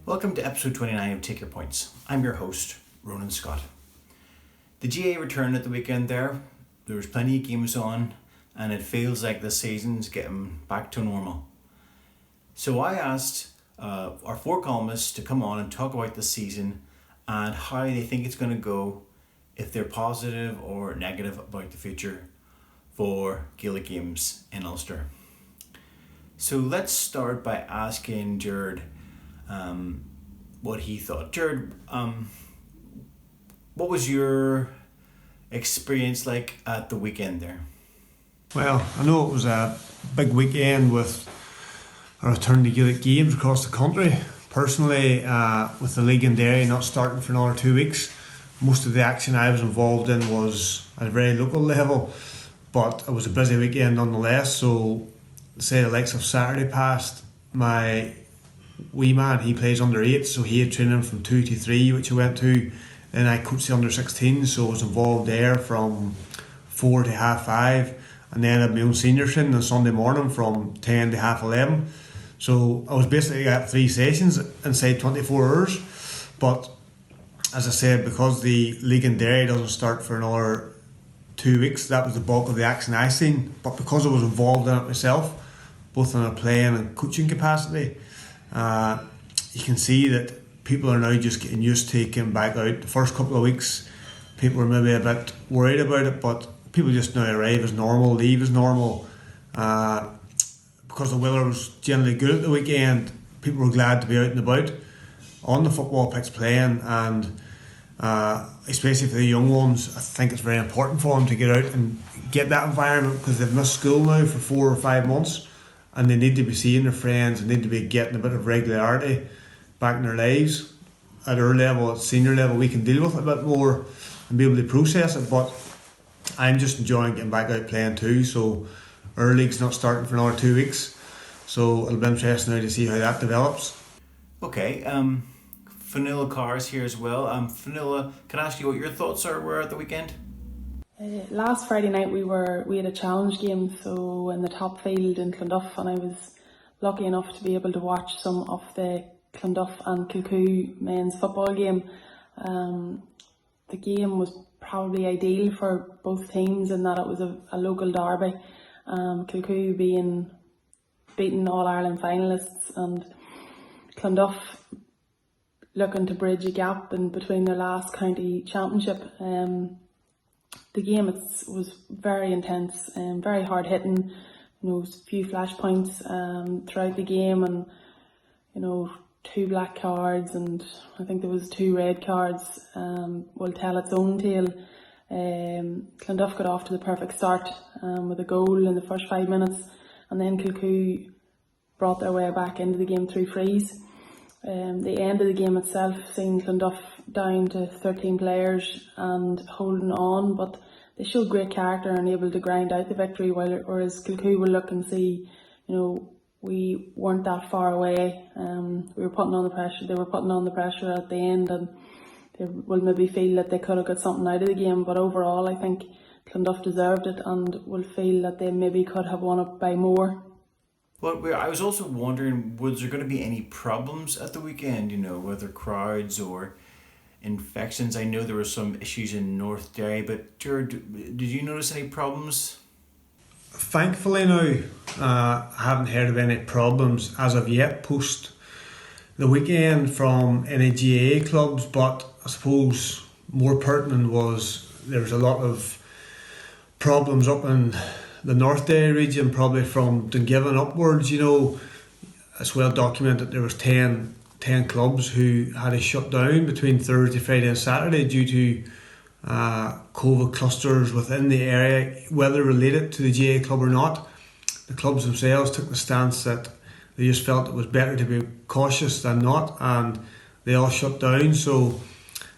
Welcome to episode 29 of Take Your Points. I'm your host, Ronan Scott. The GAA returned at the weekend there. There was plenty of games on and it feels like the season's getting back to normal. So I asked our four columnists to come on and talk about the season and how they think it's going to go, if they're positive or negative about the future for Gaelic Games in Ulster. So let's start by asking Gerard what he thought. Gerard, what was your experience like at the weekend there? Well, I know it was a big weekend with a return to Gaelic Games across the country. Personally, with the league and dairy not starting for another 2 weeks, most of the action I was involved in was at a very local level, but it was a busy weekend nonetheless. So, say the likes of Saturday past, my wee man, he plays under 8, so he had training from 2 to 3, which I went to. Then I coached the under 16, so I was involved there from 4 to half 5, and then I had my own senior training on Sunday morning from 10 to half 11. So I was basically at 3 sessions inside 24 hours. But as I said, because the league and dairy doesn't start for another 2 weeks, that was the bulk of the action I seen. But because I was involved in it myself, both in a playing and coaching capacity, you can see that people are now just getting used to getting back out. The first couple of weeks, people were maybe a bit worried about it, but people just now arrive as normal, leave as normal. Because the weather was generally good at the weekend, people were glad to be out and about on the football pitch playing, and especially for the young ones, I think it's very important for them to get out and get that environment, because they've missed school now for 4 or 5 months. And they need to be seeing their friends and need to be getting a bit of regularity back in their lives. At our level, at senior level, we can deal with it a bit more and be able to process it. But I'm just enjoying getting back out playing too. So our league's not starting for another 2 weeks. So it'll be interesting now to see how that develops. Okay, Fionnuala Carr's here as well. Fionnuala, can I ask you what your thoughts were at the weekend? Last Friday night we had a challenge game, so in the top field in Clonduff, and I was lucky enough to be able to watch some of the Clonduff and Kilcoo men's football game. The game was probably ideal for both teams in that it was a local derby. Kilcoo being beaten All-Ireland finalists, and Clonduff looking to bridge a gap in between their last county championship. The game was very intense and very hard hitting. A few flashpoints throughout the game, and 2 black cards, and I think there was 2 red cards. Will tell its own tale. Clonduff got off to the perfect start with a goal in the first 5 minutes, and then Kilcoo brought their way back into the game through frees. The end of the game itself seen Clonduff down to 13 players and holding on, but they showed great character and able to grind out the victory, whereas Kilcoo will look and see, we weren't that far away. We were putting on the pressure, they were putting on the pressure at the end, and they will maybe feel that they could have got something out of the game, but overall I think Clonduff deserved it and will feel that they maybe could have won it by more. Well, I was also wondering, was there going to be any problems at the weekend, whether crowds or infections? I know there were some issues in North Derry, but Gerard, did you notice any problems? Thankfully now, I haven't heard of any problems as of yet post the weekend from any GAA clubs, but I suppose more pertinent was there was a lot of problems up in the North Derry region, probably from Dungiven upwards. It's well documented there was 10 clubs who had to shut down between Thursday, Friday and Saturday due to COVID clusters within the area, whether related to the GAA club or not. The clubs themselves took the stance that they just felt it was better to be cautious than not, and they all shut down. So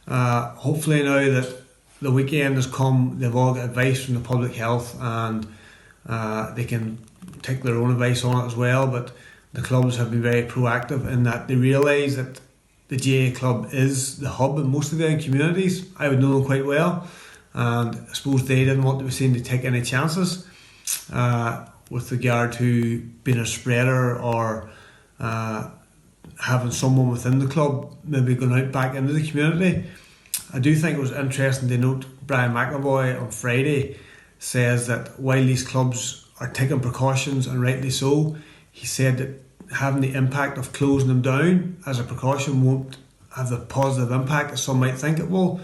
hopefully now that the weekend has come, they've all got advice from the public health, and they can take their own advice on it as well. But the clubs have been very proactive in that they realise that the GAA club is the hub in most of their communities. I would know them quite well, and I suppose they didn't want to be seen to take any chances with regard to being a spreader or having someone within the club maybe going out back into the community. I do think it was interesting to note Brian McAvoy on Friday says that while these clubs are taking precautions, and rightly so, he said that having the impact of closing them down as a precaution won't have the positive impact that some might think it will,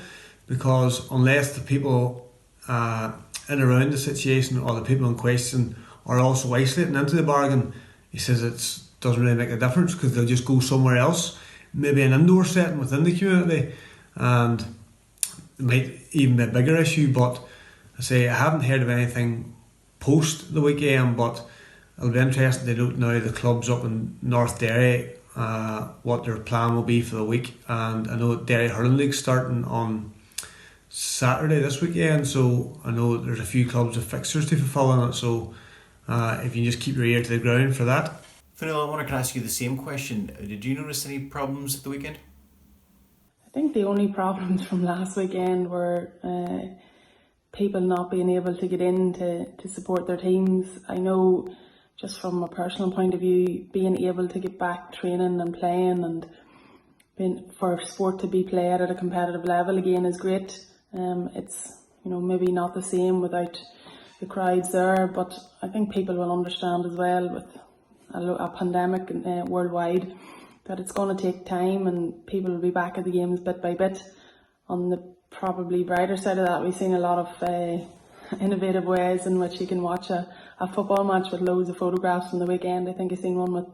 because unless the people in and around the situation or the people in question are also isolating into the bargain, he says it doesn't really make a difference because they'll just go somewhere else, maybe an indoor setting within the community, and it might even be a bigger issue. But I say I haven't heard of anything post the weekend, but it'll be interesting to note now the clubs up in North Derry, what their plan will be for the week. And I know Derry Hurling League starting on Saturday this weekend, so I know there's a few clubs with fixtures to fulfil in it, so if you just keep your ear to the ground for that. Fionnuala, I wanted to ask you the same question. Did you notice any problems at the weekend? I think the only problems from last weekend were people not being able to get in to support their teams. I know, just from a personal point of view, being able to get back training and playing and being, for sport to be played at a competitive level again is great. It's maybe not the same without the crowds there, but I think people will understand as well with a pandemic worldwide that it's going to take time and people will be back at the games bit by bit. On the probably brighter side of that, we've seen a lot of innovative ways in which you can watch a football match with loads of photographs from the weekend. I think I've seen one with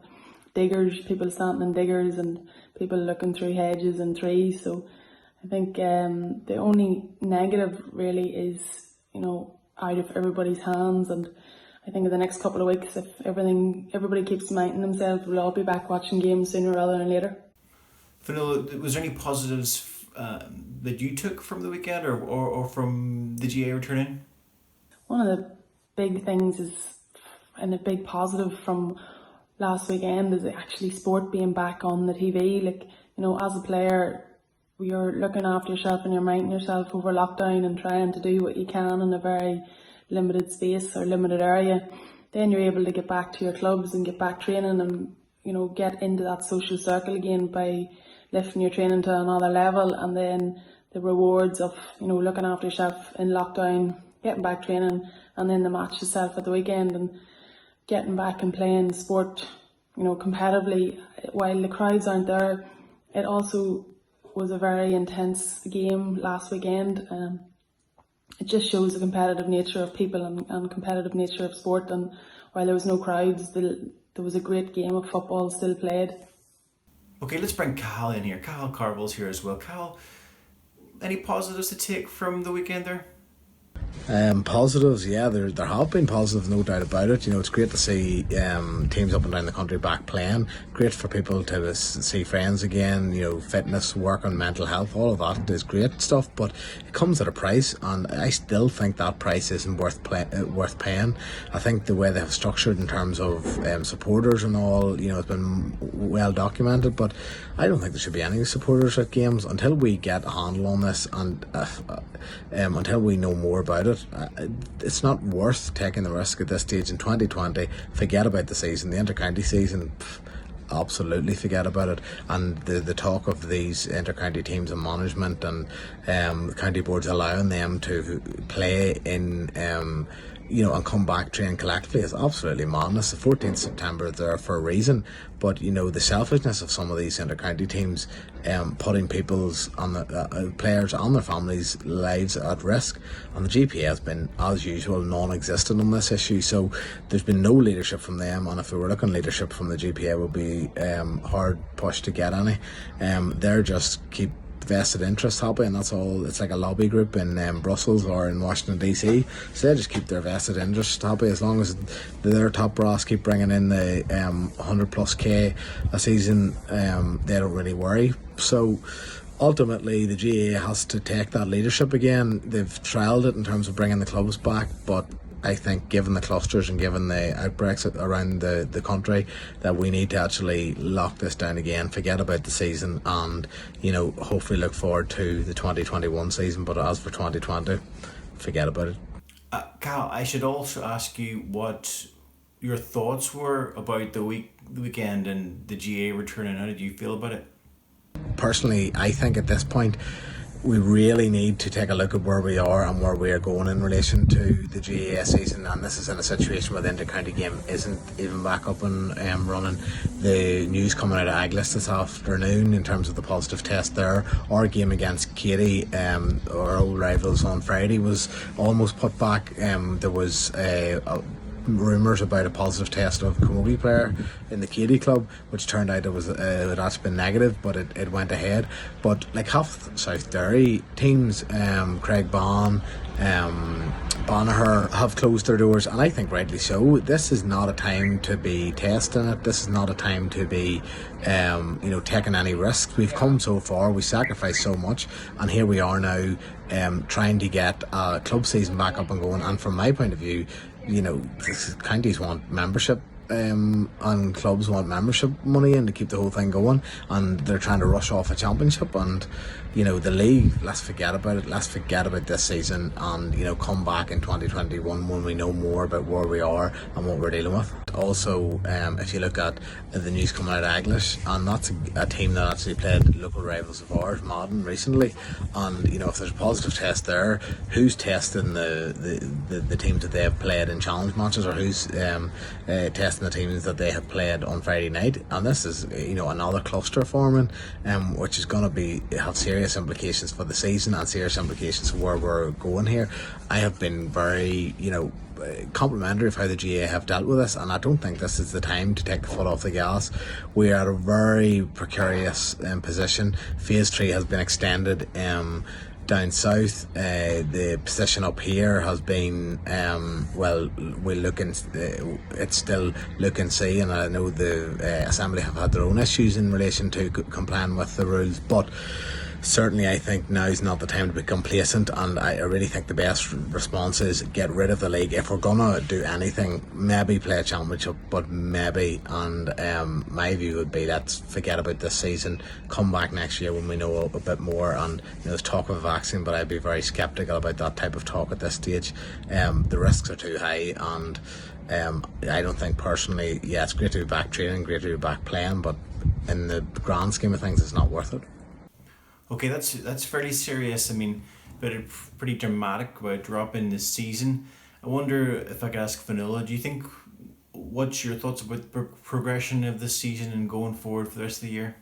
diggers, people standing in diggers and people looking through hedges and trees. So I think the only negative really is, out of everybody's hands, and I think in the next couple of weeks, if everybody keeps minding themselves, we'll all be back watching games sooner rather than later. Fionnuala, was there any positives that you took from the weekend or from the GA returning? One of the big things is, and a big positive from last weekend, is actually sport being back on the TV. As a player, you're looking after yourself and you're minding yourself over lockdown and trying to do what you can in a very limited space or limited area. Then you're able to get back to your clubs and get back training and get into that social circle again by lifting your training to another level. And then the rewards of looking after yourself in lockdown, getting back training, and then the match itself at the weekend and getting back and playing sport competitively while the crowds aren't there. It also was a very intense game last weekend. It just shows the competitive nature of people and competitive nature of sport, and while there was no crowds, there was a great game of football still played. Okay, let's bring Cahal in here. Cahal Carvill's here as well. Cahal, any positives to take from the weekend there? Positives, yeah, there have been positives, no doubt about it. It's great to see teams up and down the country back playing. Great for people to see friends again. Fitness, work on mental health, all of that is great stuff. But it comes at a price, and I still think that price isn't worth paying. I think the way they have structured in terms of supporters and all, it's been well documented. But I don't think there should be any supporters at games until we get a handle on this and until we know more about it. It's not worth taking the risk at this stage in 2020. Forget about the season, the inter-county season. Absolutely forget about it. And the talk of these inter-county teams and management and county boards allowing them to play in and come back train collectively is absolutely madness. The 14th September is there for a reason, but the selfishness of some of these inter-county teams putting people's players and their families' lives at risk, and the GPA has been, as usual, non-existent on this issue. So there's been no leadership from them, and if we were looking leadership from the GPA, it would be hard pushed to get any. They're just keep vested interest happy, and that's all. It's like a lobby group in Brussels or in Washington DC, so they just keep their vested interest happy. As long as their top brass keep bringing in the 100+K a season, they don't really worry. So ultimately the GAA has to take that leadership again. They've trialled it in terms of bringing the clubs back, but I think given the clusters and given the outbreaks around the country, that we need to actually lock this down again, forget about the season, and hopefully look forward to the 2021 season. But as for 2020, forget about it. Cal, I should also ask you your thoughts were about the weekend and the GA returning. How did you feel about it? Personally, I think at this point we really need to take a look at where we are and where we are going in relation to the GAA season, and this is in a situation where the inter-county game isn't even back up and running. The news coming out of Aglis this afternoon in terms of the positive test there, our game against Katie, our old rivals, on Friday was almost put back. There was rumours about a positive test of a Camogie player in the Katie club, which turned out it had actually been negative, but it went ahead. But like half South Derry teams, Craig Bond, Banagher, have closed their doors, and I think rightly so. This is not a time to be testing it. This is not a time to be taking any risks. We've come so far, we sacrificed so much, and here we are now trying to get a club season back up and going. And from my point of view, the counties want membership and clubs want membership money in to keep the whole thing going, and they're trying to rush off a championship. And the league, let's forget about it. Let's forget about this season and come back in 2021 when we know more about where we are and what we're dealing with. Also, if you look at the news coming out of Aglis, and that's a team that actually played local rivals of ours, Madden, recently, and if there's a positive test there, who's testing the teams that they have played in challenge matches, or who's testing the teams that they have played on Friday night? And this is another cluster forming, which is going to have serious implications for the season and serious implications for where we're going here. I have been very complimentary of how the GA have dealt with this, and I don't think this is the time to take the foot off the gas. We are at a very precarious position. Phase 3 has been extended down south. The position up here has been it's still look and see, and I know the Assembly have had their own issues in relation to complying with the rules, but certainly I think now is not the time to be complacent, and I really think the best response is get rid of the league. If we're gonna do anything, maybe play a championship, but maybe, and my view would be let's forget about this season, come back next year when we know a bit more. And there's talk of a vaccine, but I'd be very sceptical about that type of talk at this stage. The risks are too high, and I don't think personally, it's great to be back training, great to be back playing, but in the grand scheme of things it's not worth it. Okay, that's fairly serious. I mean, but pretty dramatic about dropping this season. I wonder if I could ask Fionnuala, do you think, what's your thoughts about the progression of this season and going forward for the rest of the year?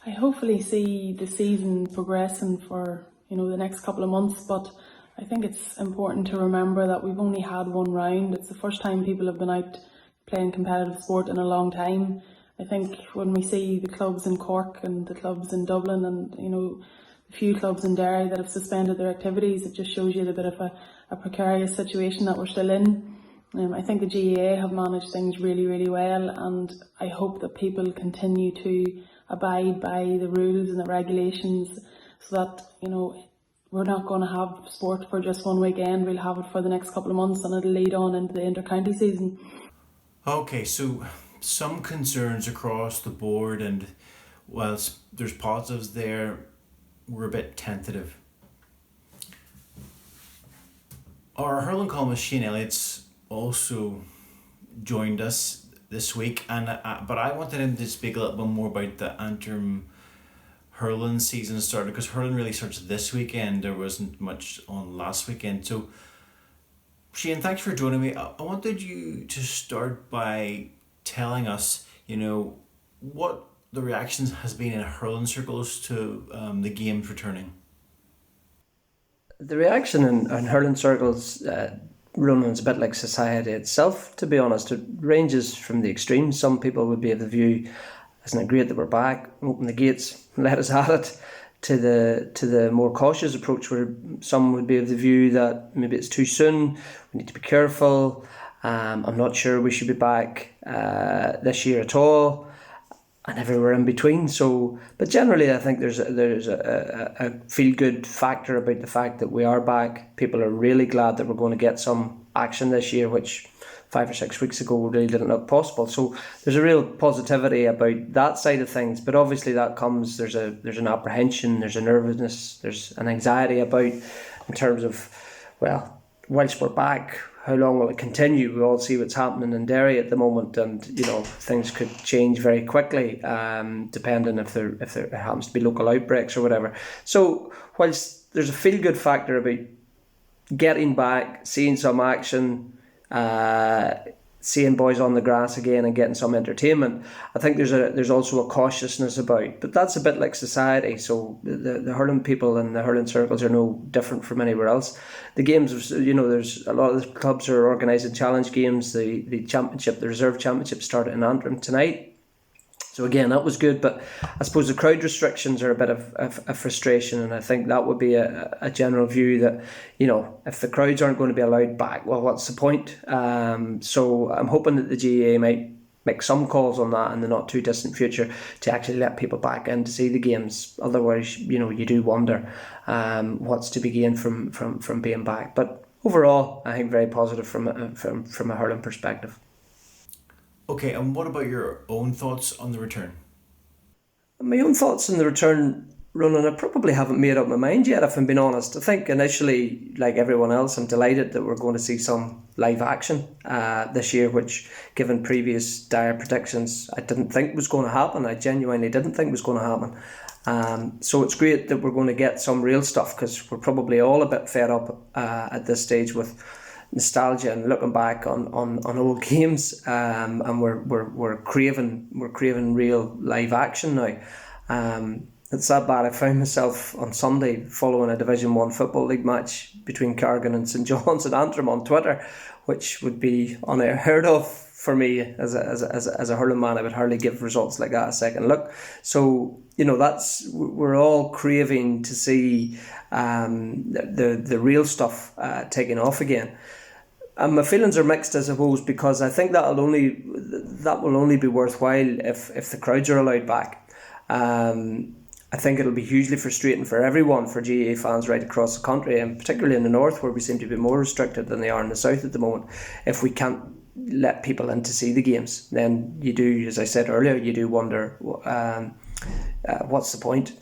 I hopefully see the season progressing for the next couple of months, but I think it's important to remember that we've only had one round. It's the first time people have been out playing competitive sport in a long time. I think when we see the clubs in Cork and the clubs in Dublin and a few clubs in Derry that have suspended their activities, it just shows you the bit of a precarious situation that we're still in. I think the GAA have managed things really, really well, and I hope that people continue to abide by the rules and the regulations, so that we're not going to have sport for just one weekend. We'll have it for the next couple of months, and it'll lead on into the inter-county season. Okay, so some concerns across the board, and whilst there's positives there, we're a bit tentative. Our hurling columnist Shane Elliott's also joined us this week, and but I wanted him to speak a little bit more about the interim hurling season started, because hurling really starts this weekend. There wasn't much on last weekend. So Shane, thanks for joining me. I wanted you to start by telling us, what the reactions has been in hurling circles to the games returning. The reaction in hurling circles, Ronan's a bit like society itself, to be honest. It ranges from the extremes. Some people would be of the view, isn't it great that we're back, open the gates, let us at it, to the more cautious approach, where some would be of the view that maybe it's too soon, we need to be careful. I'm not sure we should be back this year at all, and everywhere in between. So, but generally, I think there's a feel-good factor about the fact that we are back. People are really glad that we're going to get some action this year, which 5 or 6 weeks ago really didn't look possible. So there's a real positivity about that side of things. But obviously, that comes there's an apprehension, there's a nervousness, there's an anxiety about, in terms of, well, whilst we're back, how long will it continue? We all see what's happening in Derry at the moment, and things could change very quickly, depending if there happens to be local outbreaks or whatever. So whilst there's a feel good factor about getting back, seeing some action, seeing boys on the grass again and getting some entertainment, I think there's also a cautiousness about. But that's a bit like society. So the hurling people and the hurling circles are no different from anywhere else. The games, there's a lot of the clubs are organising challenge games. The championship, the reserve championship, started in Antrim tonight. So again, that was good, but I suppose the crowd restrictions are a bit of a frustration, and I think that would be a general view that, if the crowds aren't going to be allowed back, well, what's the point? So I'm hoping that the GAA might make some calls on that in the not too distant future to actually let people back in to see the games. Otherwise, you do wonder what's to be gained from being back. But overall, I think very positive from a hurling perspective. Okay, and what about your own thoughts on the return? My own thoughts on the return, Ronan, I probably haven't made up my mind yet, if I'm being honest. I think initially, like everyone else, I'm delighted that we're going to see some live action this year, which, given previous dire predictions, I didn't think was going to happen. I genuinely didn't think was going to happen. So it's great that we're going to get some real stuff, because we're probably all a bit fed up at this stage with nostalgia and looking back on old games, and we're craving real live action now. It's that bad. I found myself on Sunday following a Division 1 Football League match between Cargan and St John's and Antrim on Twitter, which would be unheard of for me as a hurling man. I would hardly give results like that a second look. So we're all craving to see the real stuff taking off again. And my feelings are mixed, I suppose, because I think that will only be worthwhile if the crowds are allowed back. I think it'll be hugely frustrating for everyone, for GAA fans right across the country, and particularly in the north, where we seem to be more restricted than they are in the south at the moment, if we can't let people in to see the games. Then you do, as I said earlier, you do wonder what's the point.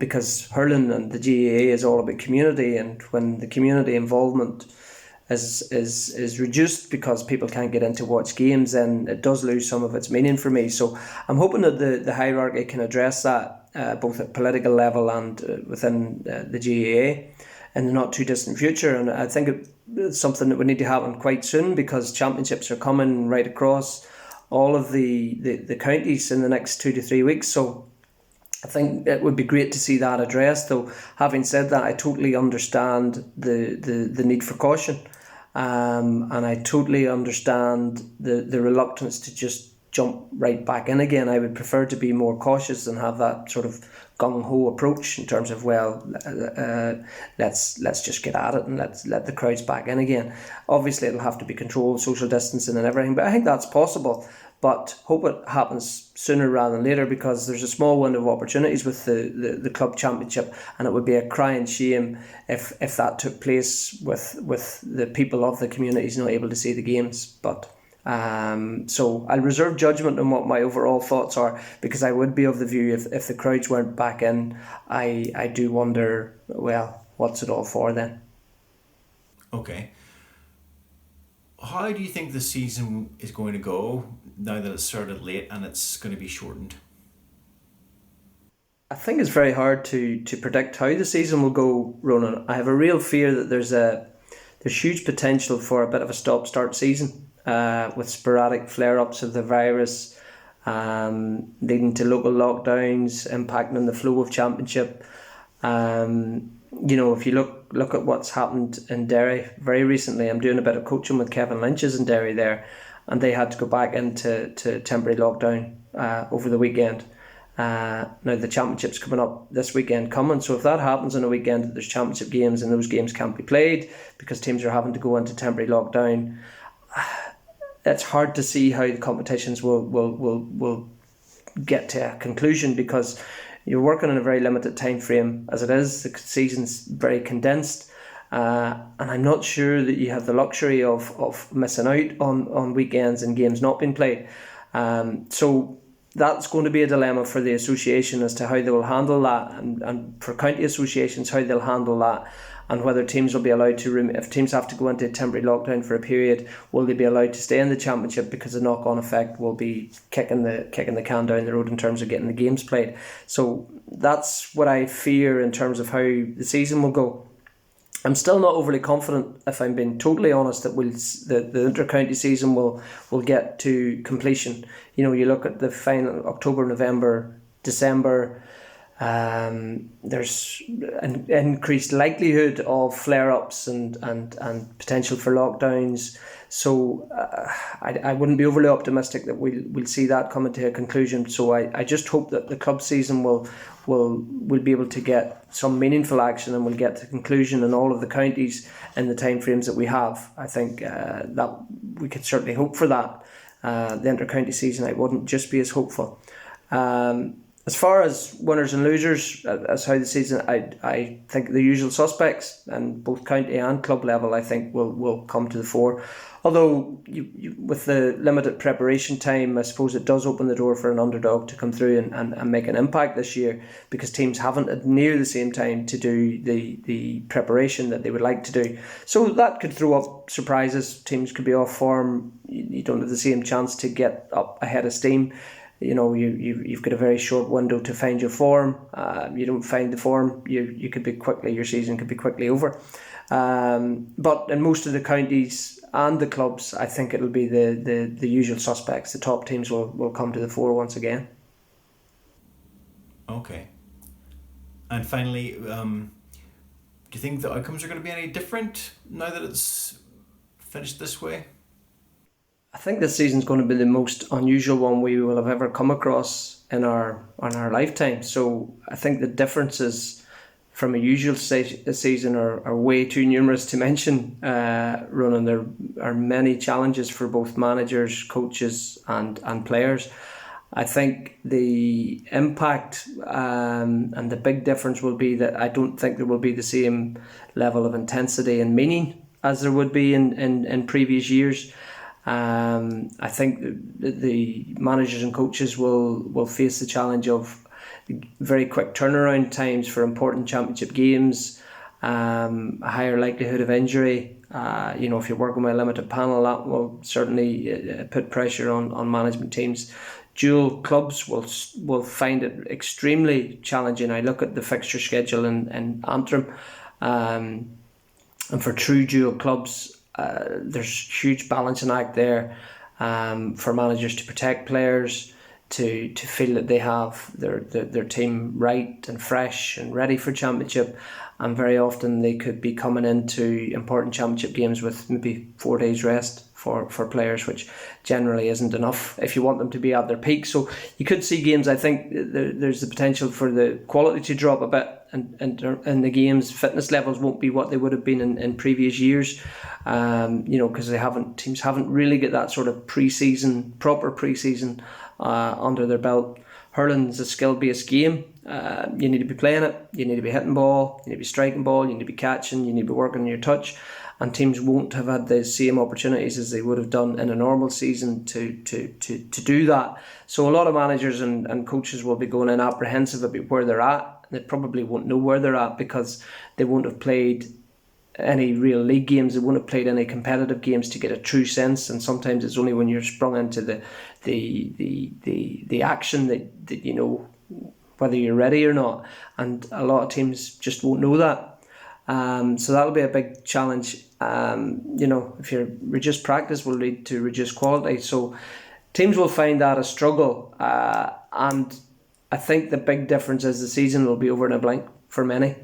Because hurling and the GAA is all about community, and when the community involvement is reduced because people can't get in to watch games, then it does lose some of its meaning for me. So I'm hoping that the hierarchy can address that, both at political level and within the GAA in the not too distant future. And I think it's something that would need to happen quite soon, because championships are coming right across all of the counties in the next 2 to 3 weeks. So I think it would be great to see that addressed. Though having said that, I totally understand the need for caution. And I totally understand the reluctance to just jump right back in again. I would prefer to be more cautious and have that sort of gung-ho approach in terms of, let's just get at it and let's let the crowds back in again. Obviously, it'll have to be controlled, social distancing and everything, but I think that's possible. But hope it happens sooner rather than later, because there's a small window of opportunities with the club championship, and it would be a crying shame if that took place with the people of the communities not able to see the games. But so I'll reserve judgment on what my overall thoughts are, because I would be of the view if the crowds weren't back in, I do wonder, well, what's it all for then? Okay. How do you think the season is going to go now that it's started late and it's going to be shortened? I think it's very hard to predict how the season will go, Ronan. I have a real fear that there's huge potential for a bit of a stop-start season, with sporadic flare-ups of the virus, leading to local lockdowns, impacting the flow of championship. If you look at what's happened in Derry very recently, I'm doing a bit of coaching with Kevin Lynch's in Derry there, and they had to go back into temporary lockdown over the weekend. Now the championship's coming up this weekend coming, so if that happens on a weekend that there's championship games and those games can't be played because teams are having to go into temporary lockdown, it's hard to see how the competitions will get to a conclusion, because you're working in a very limited time frame as it is. The season's very condensed, and I'm not sure that you have the luxury of missing out on weekends and games not being played. So that's going to be a dilemma for the association as to how they will handle that, and for county associations how they'll handle that, and whether teams will be allowed to, if teams have to go into a temporary lockdown for a period, will they be allowed to stay in the championship, because the knock-on effect will be kicking the can down the road in terms of getting the games played. So that's what I fear in terms of how the season will go. I'm still not overly confident, if I'm being totally honest, that the inter-county season will get to completion. You know, you look at the final October, November, December. There's an increased likelihood of flare-ups and potential for lockdowns. So I wouldn't be overly optimistic that we'll see that coming to a conclusion. So I just hope that the club season will be able to get some meaningful action, and we'll get to conclusion in all of the counties in the timeframes that we have. I think that we could certainly hope for that. The inter-county season, I wouldn't just be as hopeful. As far as winners and losers, as how the season, I think the usual suspects, and both county and club level, I think will come to the fore. Although with the limited preparation time, I suppose it does open the door for an underdog to come through and make an impact this year, because teams haven't had near the same time to do the preparation that they would like to do. So that could throw up surprises. Teams could be off form. You don't have the same chance to get up ahead of steam. You know, you've got a very short window to find your form. You don't find the form, you could be quickly, your season could be quickly over. But in most of the counties and the clubs, I think it'll be the usual suspects. The top teams will come to the fore once again. Okay. And finally, do you think the outcomes are going to be any different now that it's finished this way? I think this season's going to be the most unusual one we will have ever come across in our lifetime. So I think the differences from a usual season are way too numerous to mention, Ronan. There are many challenges for both managers, coaches and players. I think the impact and the big difference will be that I don't think there will be the same level of intensity and meaning as there would be in previous years. I think the managers and coaches will face the challenge of very quick turnaround times for important championship games, a higher likelihood of injury. If you're working with a limited panel, that will certainly put pressure on management teams. Dual clubs will find it extremely challenging. I look at the fixture schedule in Antrim, and for true dual clubs, there's huge balancing act there for managers to protect players, to feel that they have their team right and fresh and ready for championship. And very often they could be coming into important championship games with maybe 4 days rest for players, which generally isn't enough if you want them to be at their peak. So you could see games, I think there's the potential for the quality to drop a bit, and the games fitness levels won't be what they would have been in previous years, because teams haven't really got that sort of proper pre-season under their belt. Hurling is a skill-based game. You need to be playing it, you need to be hitting ball, you need to be striking ball, you need to be catching, you need to be working on your touch, and teams won't have had the same opportunities as they would have done in a normal season to do that. So a lot of managers and coaches will be going in apprehensive about where they're at. They probably won't know where they're at because they won't have played any real league games, they won't have played any competitive games to get a true sense. And sometimes it's only when you're sprung into the action that you know whether you're ready or not, and a lot of teams just won't know that. So that'll be a big challenge. If your reduced practice will lead to reduced quality, so teams will find that a struggle, and I think the big difference is the season will be over in a blink for many,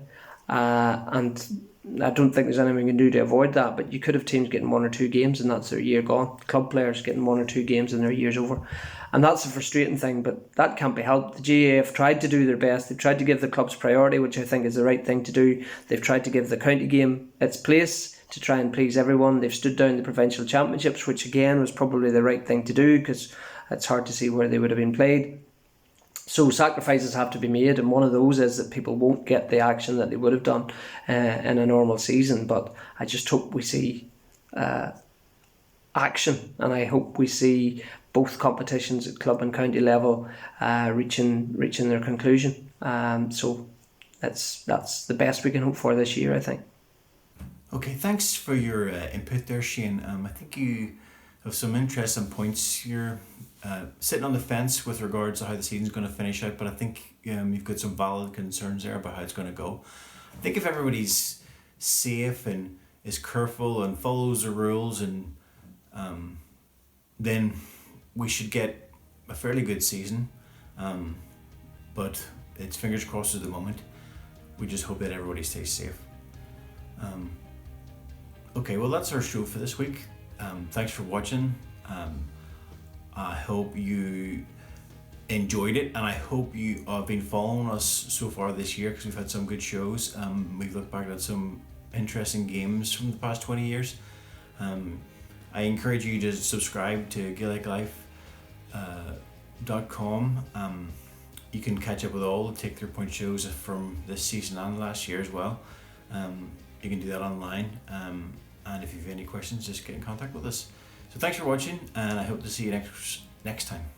and I don't think there's anything we can do to avoid that. But you could have teams getting 1 or 2 games and that's their year gone. Club players getting 1 or 2 games and their year's over. And that's a frustrating thing, but that can't be helped. The GAA have tried to do their best. They've tried to give the clubs priority, which I think is the right thing to do. They've tried to give the county game its place to try and please everyone. They've stood down the provincial championships, which again was probably the right thing to do because it's hard to see where they would have been played. So sacrifices have to be made, and one of those is that people won't get the action that they would have done in a normal season. But I just hope we see action, and I hope we see both competitions at club and county level reaching their conclusion. So that's the best we can hope for this year, I think. Okay, thanks for your input there, Shane. I think you have some interesting points. You're sitting on the fence with regards to how the season's going to finish out, but I think you've got some valid concerns there about how it's going to go. I think if everybody's safe and is careful and follows the rules, and then we should get a fairly good season. But it's fingers crossed at the moment. We just hope that everybody stays safe. Okay, well, that's our show for this week. Thanks for watching. I hope you enjoyed it, and I hope you have been following us so far this year, because we've had some good shows. We've looked back at some interesting games from the past 20 years. I encourage you to subscribe to GaelicLife.com. You can catch up with all the Take 3 Point shows from this season and last year as well. You can do that online. And if you have any questions, just get in contact with us. So thanks for watching, and I hope to see you next time.